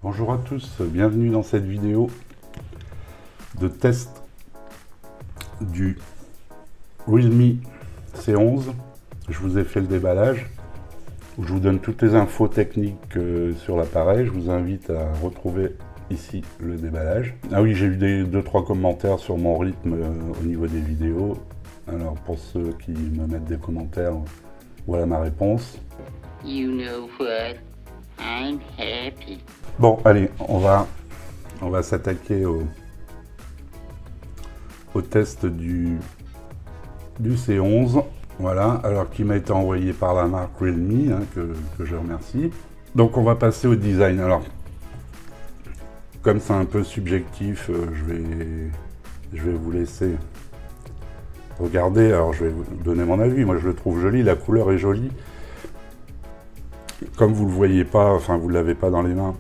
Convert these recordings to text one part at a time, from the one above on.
Bonjour à tous, bienvenue dans cette vidéo de test du Realme C11. Je vous ai fait le déballage, où je vous donne toutes les infos techniques sur l'appareil. Je vous invite à retrouver ici le déballage. Ah oui, j'ai eu 2-3 commentaires sur mon rythme au niveau des vidéos. Alors pour ceux qui me mettent des commentaires, voilà ma réponse. You know what? I'm happy. Bon, allez, on va s'attaquer au test du C11. Voilà, alors qui m'a été envoyé par la marque Realme, hein, que je remercie. Donc on va passer au design. Alors, comme c'est un peu subjectif, je vais vous laisser regarder. Alors je vais vous donner mon avis. Moi je le trouve joli, la couleur est jolie. Comme vous le voyez pas, enfin vous l'avez pas dans les mains,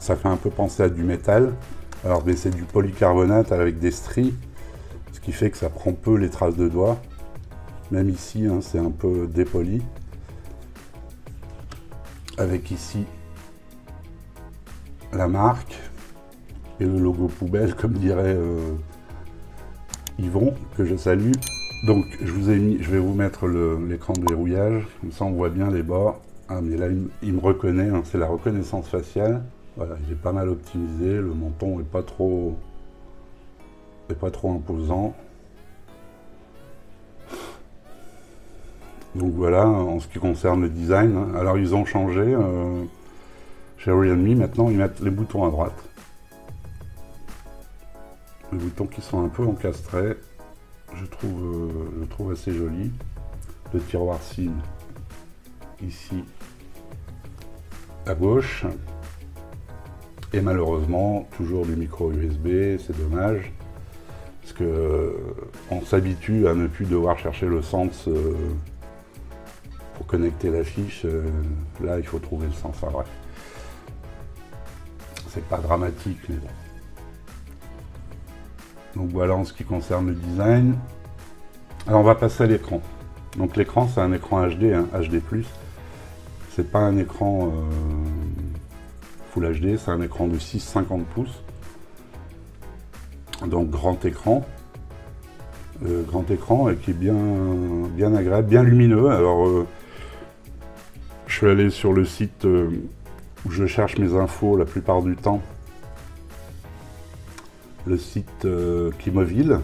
ça fait un peu penser à du métal. Alors mais c'est du polycarbonate avec des stries, ce qui fait que ça prend peu les traces de doigts. Même ici, hein, c'est un peu dépoli. Avec ici la marque et le logo poubelle, comme dirait Yvon, que je salue. Donc je vais vous mettre l'écran de verrouillage, comme ça on voit bien les bords. Ah mais là il me reconnaît, hein, c'est la reconnaissance faciale. Voilà, il est pas mal optimisé, le menton est pas trop imposant. Donc voilà, en ce qui concerne le design, hein. Alors ils ont changé, chez Realme maintenant ils mettent les boutons à droite. Les boutons qui sont un peu encastrés, je trouve assez joli. Le tiroir SIM ici à gauche. Et malheureusement, toujours du micro USB, c'est dommage. Parce que on s'habitue à ne plus devoir chercher le sens pour connecter la fiche. Là, il faut trouver le sens. Enfin bref. C'est pas dramatique, mais bon. Donc voilà en ce qui concerne le design. Alors on va passer à l'écran. Donc l'écran c'est un écran HD, hein, HD+. C'est pas un écran Full HD, c'est un écran de 6,50 pouces. Donc grand écran. Grand écran et qui est bien agréable, bien lumineux. Alors je suis allé sur le site où je cherche mes infos la plupart du temps. Le site Kimobil.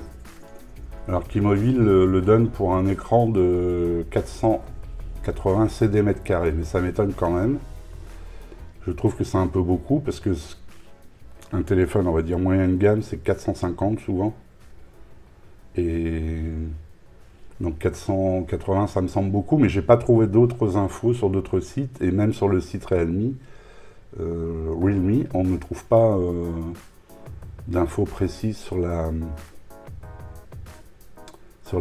Alors Kimobil le donne pour un écran de 480 cm², mais ça m'étonne quand même. Je trouve que c'est un peu beaucoup parce que un téléphone, on va dire moyenne gamme, c'est 450 souvent. Et donc 480, ça me semble beaucoup, mais j'ai pas trouvé d'autres infos sur d'autres sites et même sur le site Realme, on ne trouve pas d'infos précises sur la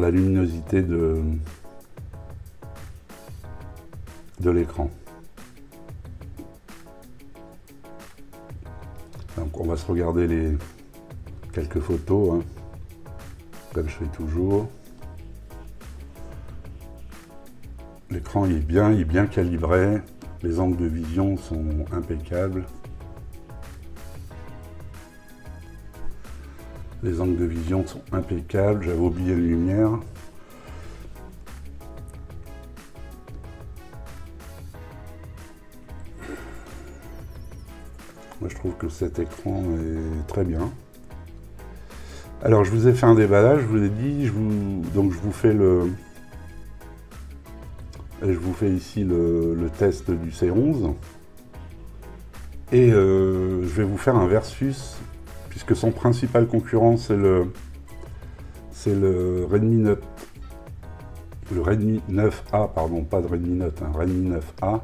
luminosité de l'écran. Donc on va se regarder quelques photos, hein, comme je fais toujours. L'écran il est bien calibré, les angles de vision sont impeccables. Les angles de vision sont impeccables, j'avais oublié la lumière. Moi je trouve que cet écran est très bien. Alors je vous ai fait un déballage, je vous ai dit, donc je vous fais ici le test du C11. Et je vais vous faire un versus, puisque son principal concurrent c'est le Redmi Note, le Redmi 9A, pardon, pas de Redmi Note, un Redmi 9A.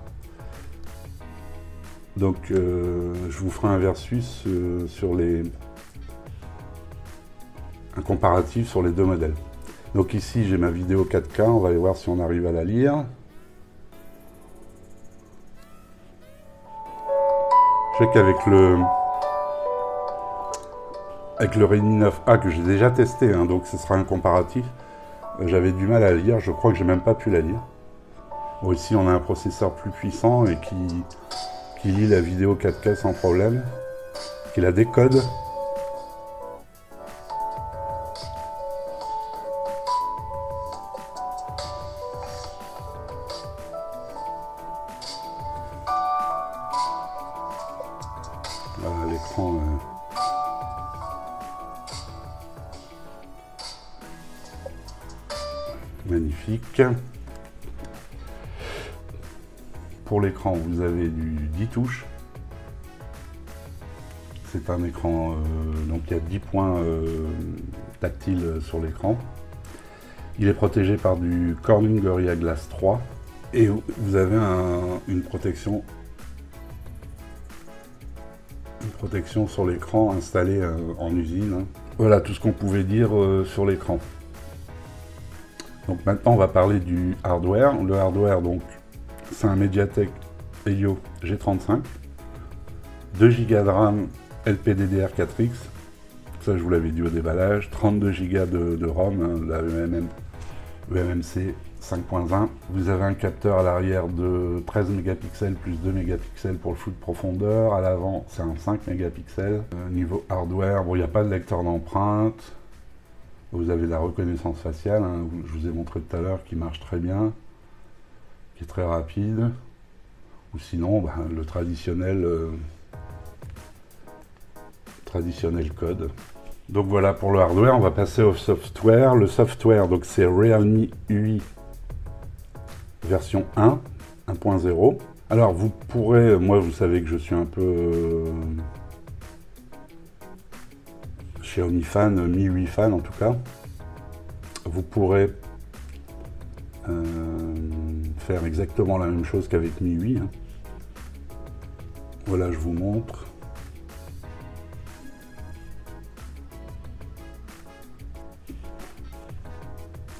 Donc je vous ferai un versus un comparatif sur les deux modèles. Donc ici j'ai ma vidéo 4K, on va aller voir si on arrive à la lire. Je sais qu'avec avec le Redmi 9A que j'ai déjà testé, hein, donc ce sera un comparatif. J'avais du mal à lire, je crois que j'ai même pas pu la lire. Bon, ici on a un processeur plus puissant et qui lit la vidéo 4K sans problème, qui la décode. Voilà l'écran. Magnifique. Pour l'écran, vous avez du 10 touches. C'est un écran, donc il y a 10 points tactiles sur l'écran. Il est protégé par du Corning Gorilla Glass 3. Et vous avez une protection sur l'écran installée en usine. Hein. Voilà tout ce qu'on pouvait dire sur l'écran. Donc maintenant on va parler du hardware. Le hardware, donc c'est un Mediatek Helio G35, 2 Go de RAM LPDDR4X, ça je vous l'avais dit au déballage, 32 Go de ROM, hein, la eMMC 5.1. Vous avez un capteur à l'arrière de 13 mégapixels plus 2 mégapixels pour le flou de profondeur. À l'avant, c'est un 5 mégapixels. Niveau hardware, bon, il n'y a pas de lecteur d'empreintes. Vous avez la reconnaissance faciale, hein, je vous ai montré tout à l'heure, qui marche très bien, qui est très rapide. Ou sinon, bah, le traditionnel code. Donc voilà pour le hardware, on va passer au software. Le software, donc c'est Realme UI version 1.0. Alors vous pourrez, moi vous savez que je suis un peu Xiaomi fan, MIUI fan en tout cas. Vous pourrez faire exactement la même chose qu'avec MIUI. Hein. Voilà, je vous montre.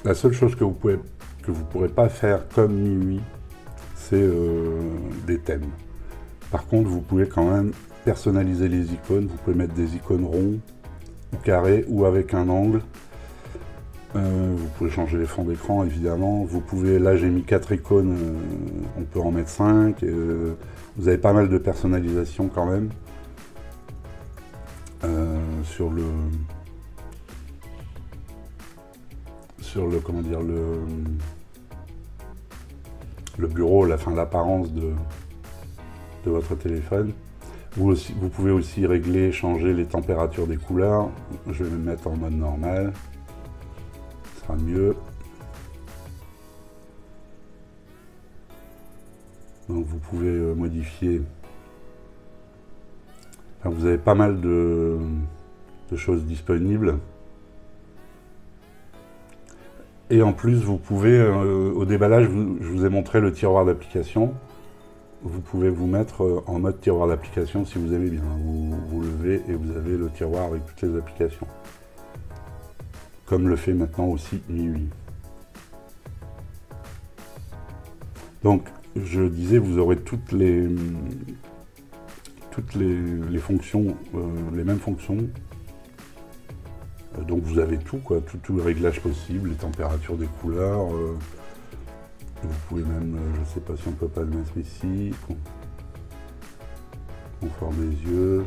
La seule chose que vous pourrez pas faire comme MIUI, c'est des thèmes. Par contre, vous pouvez quand même personnaliser les icônes. Vous pouvez mettre des icônes ronds ou carrés ou avec un angle. Vous pouvez changer les fonds d'écran évidemment. Vous pouvez, là j'ai mis 4 icônes, on peut en mettre 5. Vous avez pas mal de personnalisation quand même sur le comment dire le bureau, l'apparence de votre téléphone. Vous pouvez aussi régler, changer les températures des couleurs. Je vais me mettre en mode normal. Ce sera mieux. Donc vous pouvez modifier. Enfin, vous avez pas mal de choses disponibles. Et en plus, vous pouvez, au déballage, je vous ai montré le tiroir d'application. Vous pouvez vous mettre en mode tiroir d'application si vous aimez bien. Vous levez et vous avez le tiroir avec toutes les applications. Comme le fait maintenant aussi MIUI. Donc, je disais, vous aurez toutes les fonctions, les mêmes fonctions. Donc vous avez tout, quoi, tout le réglage possible, les températures des couleurs. Vous pouvez même, je ne sais pas si on peut pas le mettre ici, confort des yeux.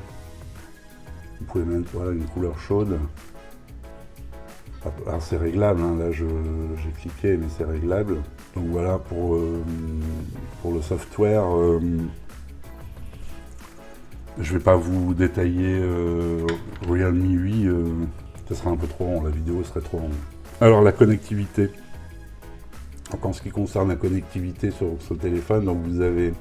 Vous pouvez mettre voilà, une couleur chaude. Alors c'est réglable, hein, là j'ai cliqué mais c'est réglable. Donc voilà pour le software. Je ne vais pas vous détailler Realme UI, ce sera un peu trop long, la vidéo serait trop longue. Alors la connectivité. Donc, en ce qui concerne la connectivité sur ce téléphone, donc vous avez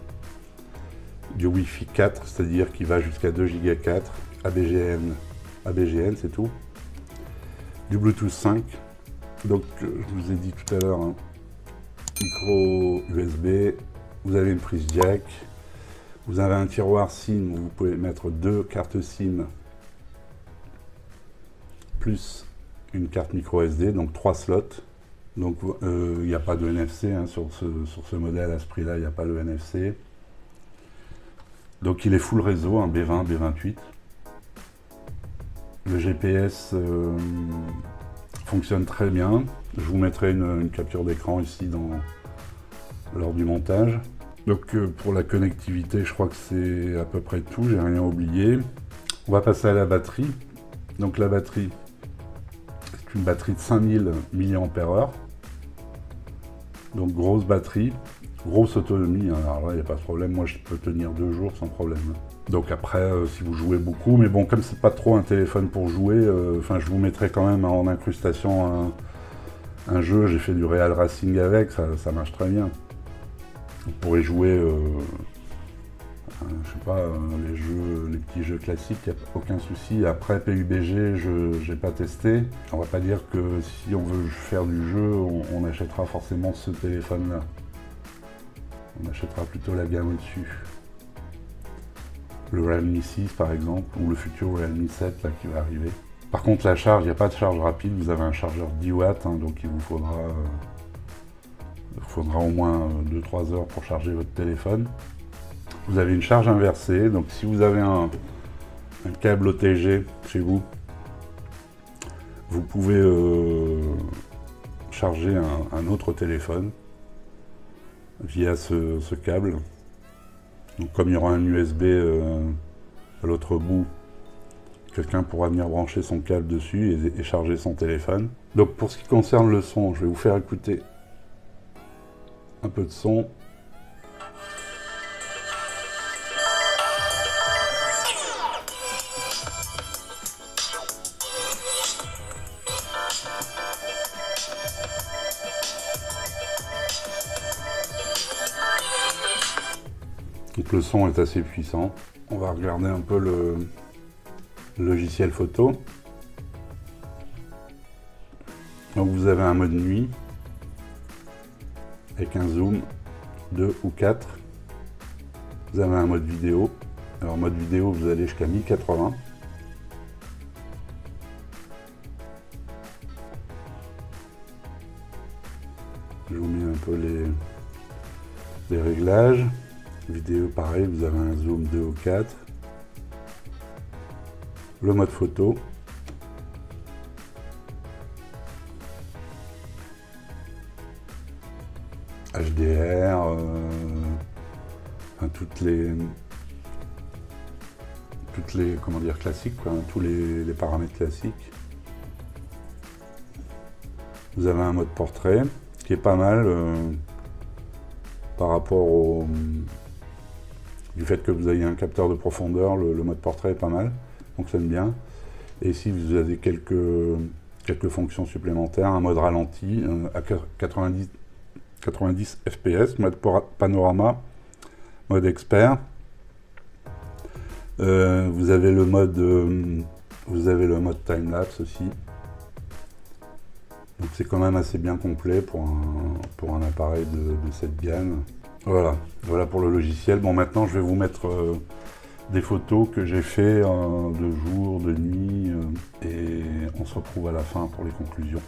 du Wi-Fi 4, c'est-à-dire qui va jusqu'à 2 Go 4, ABGN c'est tout. Du Bluetooth 5, donc je vous ai dit tout à l'heure, hein, micro USB, vous avez une prise jack, vous avez un tiroir SIM où vous pouvez mettre 2 cartes SIM plus une carte micro SD, donc 3 slots. Donc il n'y a pas de NFC hein, sur ce modèle à ce prix-là, il n'y a pas le NFC. Donc il est full réseau, un B20, B28. Le GPS fonctionne très bien. Je vous mettrai une capture d'écran ici lors du montage. Donc pour la connectivité, je crois que c'est à peu près tout, j'ai rien oublié. On va passer à la batterie. Donc la batterie, c'est une batterie de 5000 mAh. Donc grosse batterie, grosse autonomie, hein. Alors là il n'y a pas de problème, moi je peux tenir 2 jours sans problème. Donc après si vous jouez beaucoup, mais bon comme c'est pas trop un téléphone pour jouer, enfin je vous mettrai quand même en incrustation un jeu, j'ai fait du Real Racing avec, ça marche très bien. Vous pourrez jouer, je sais pas, les petits jeux classiques, il n'y a aucun souci. Après PUBG, je n'ai pas testé. On va pas dire que si on veut faire du jeu, on achètera forcément ce téléphone-là. On achètera plutôt la gamme au-dessus. Le Realme 6 par exemple, ou le futur Realme 7 là, qui va arriver. Par contre la charge, il n'y a pas de charge rapide, vous avez un chargeur 10 watts, hein, donc il vous faudra au moins 2-3 heures pour charger votre téléphone. Vous avez une charge inversée, donc si vous avez un câble OTG chez vous, vous pouvez charger un autre téléphone via ce câble. Donc comme il y aura un USB à l'autre bout, quelqu'un pourra venir brancher son câble dessus et charger son téléphone. Donc pour ce qui concerne le son, je vais vous faire écouter un peu de son. Donc le son est assez puissant. On va regarder un peu le logiciel photo. Donc vous avez un mode nuit avec un zoom 2 ou 4. Vous avez un mode vidéo. Alors mode vidéo, vous allez jusqu'à 1080. Je vous mets un peu les réglages. Vidéo pareil, vous avez un zoom 2 ou 4. Le mode photo. HDR, enfin, toutes les comment dire classiques, quoi, tous les paramètres classiques. Vous avez un mode portrait qui est pas mal par rapport du fait que vous ayez un capteur de profondeur, le mode portrait est pas mal, fonctionne bien. Et ici vous avez quelques fonctions supplémentaires, un mode ralenti à 90 fps, mode panorama, mode expert. Vous avez le mode time-lapse aussi. Donc c'est quand même assez bien complet pour un appareil de cette gamme. Voilà pour le logiciel. Bon, maintenant je vais vous mettre des photos que j'ai fait de jour, de nuit, et on se retrouve à la fin pour les conclusions.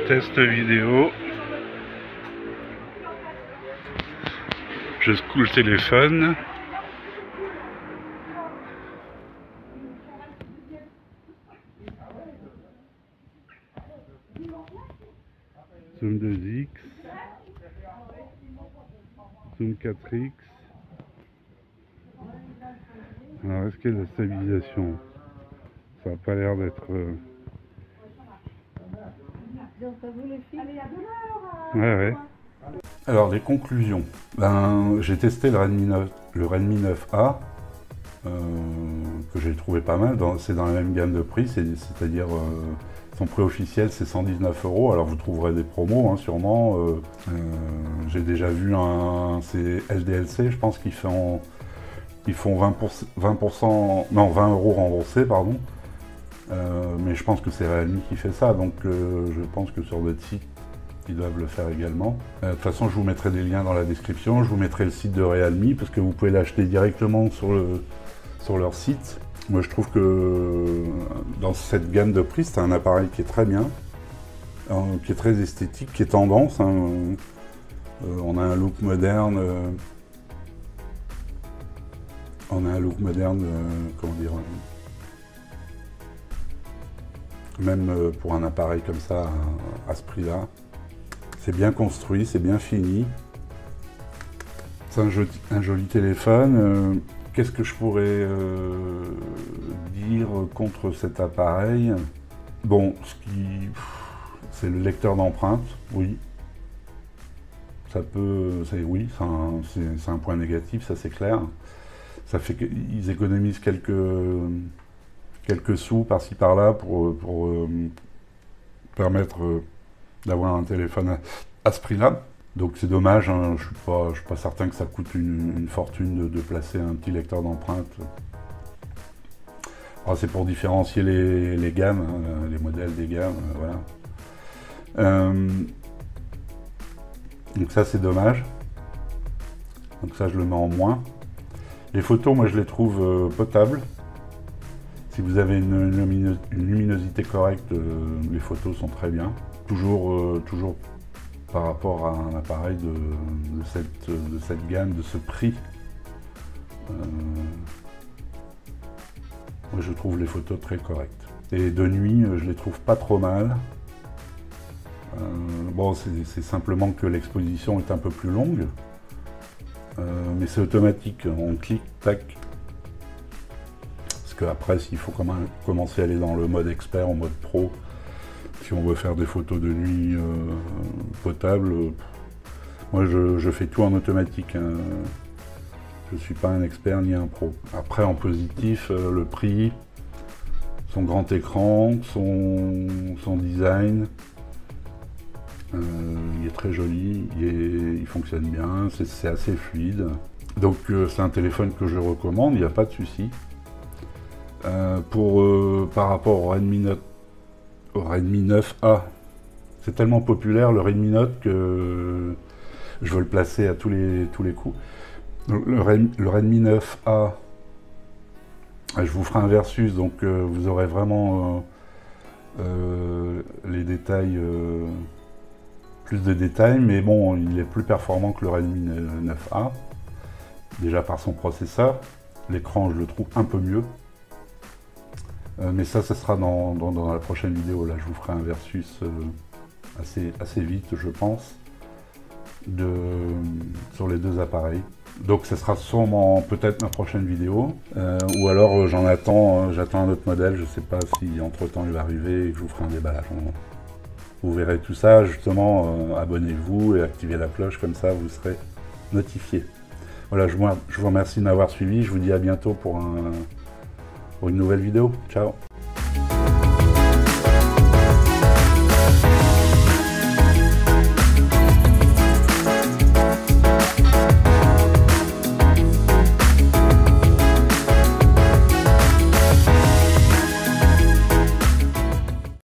Test vidéo. Je secoue le téléphone. Zoom 2x. Zoom 4x. Alors est-ce qu'il y a de la stabilisation? Ça n'a pas l'air d'être... Donc, vous les filles. Ouais. Alors les conclusions. J'ai testé le Redmi 9A, que j'ai trouvé pas mal. C'est dans la même gamme de prix, c'est-à-dire son prix officiel c'est 119 €. Alors vous trouverez des promos, hein, sûrement. J'ai déjà vu c'est SDLC, je pense qu'ils font 20 € remboursés, pardon. Mais je pense que c'est Realme qui fait ça, donc je pense que sur d'autres sites, ils doivent le faire également. De toute façon, je vous mettrai des liens dans la description. Je vous mettrai le site de Realme, parce que vous pouvez l'acheter directement sur leur site. Moi, je trouve que dans cette gamme de prix, c'est un appareil qui est très bien, qui est très esthétique, qui est tendance. Hein. On a un look moderne. Comment dire, même pour un appareil comme ça, à ce prix-là. C'est bien construit, c'est bien fini. C'est un joli téléphone. Qu'est-ce que je pourrais dire contre cet appareil? Bon, c'est le lecteur d'empreintes, oui. Ça peut, oui, c'est un point négatif, ça c'est clair. Ça fait qu'ils économisent quelques sous par-ci par-là pour permettre d'avoir un téléphone à ce prix-là. Donc c'est dommage, hein, je suis pas certain que ça coûte une fortune de placer un petit lecteur d'empreintes. C'est pour différencier les gammes, hein, les modèles des gammes, voilà. Donc ça c'est dommage. Donc ça je le mets en moins. Les photos, moi je les trouve potables. Si vous avez une luminosité correcte, les photos sont très bien. Toujours par rapport à un appareil de cette gamme, de ce prix. Moi je trouve les photos très correctes. Et de nuit, je les trouve pas trop mal. Bon, c'est simplement que l'exposition est un peu plus longue. Mais c'est automatique, on clique, tac. Parce qu'après, s'il faut commencer à aller dans le mode expert, en mode pro, si on veut faire des photos de nuit potables, moi je fais tout en automatique. Hein. Je ne suis pas un expert ni un pro. Après, en positif, le prix, son grand écran, son design, il est très joli, il fonctionne bien, c'est assez fluide. Donc c'est un téléphone que je recommande, il n'y a pas de souci. Par rapport au Redmi 9A, c'est tellement populaire le Redmi Note que je veux le placer à tous les coups. Le Redmi 9A, je vous ferai un versus, donc vous aurez vraiment les détails, plus de détails, mais bon, il est plus performant que le Redmi 9A, déjà par son processeur. L'écran, je le trouve un peu mieux. Mais ça sera dans la prochaine vidéo. Là, je vous ferai un versus assez vite, je pense, sur les deux appareils. Donc, ce sera sûrement peut-être ma prochaine vidéo. Ou alors, j'attends un autre modèle. Je ne sais pas si entre-temps il va arriver et que je vous ferai un déballage. Vous verrez tout ça. Justement, abonnez-vous et activez la cloche. Comme ça, vous serez notifié. Voilà, je vous remercie de m'avoir suivi. Je vous dis à bientôt pour une nouvelle vidéo. Ciao!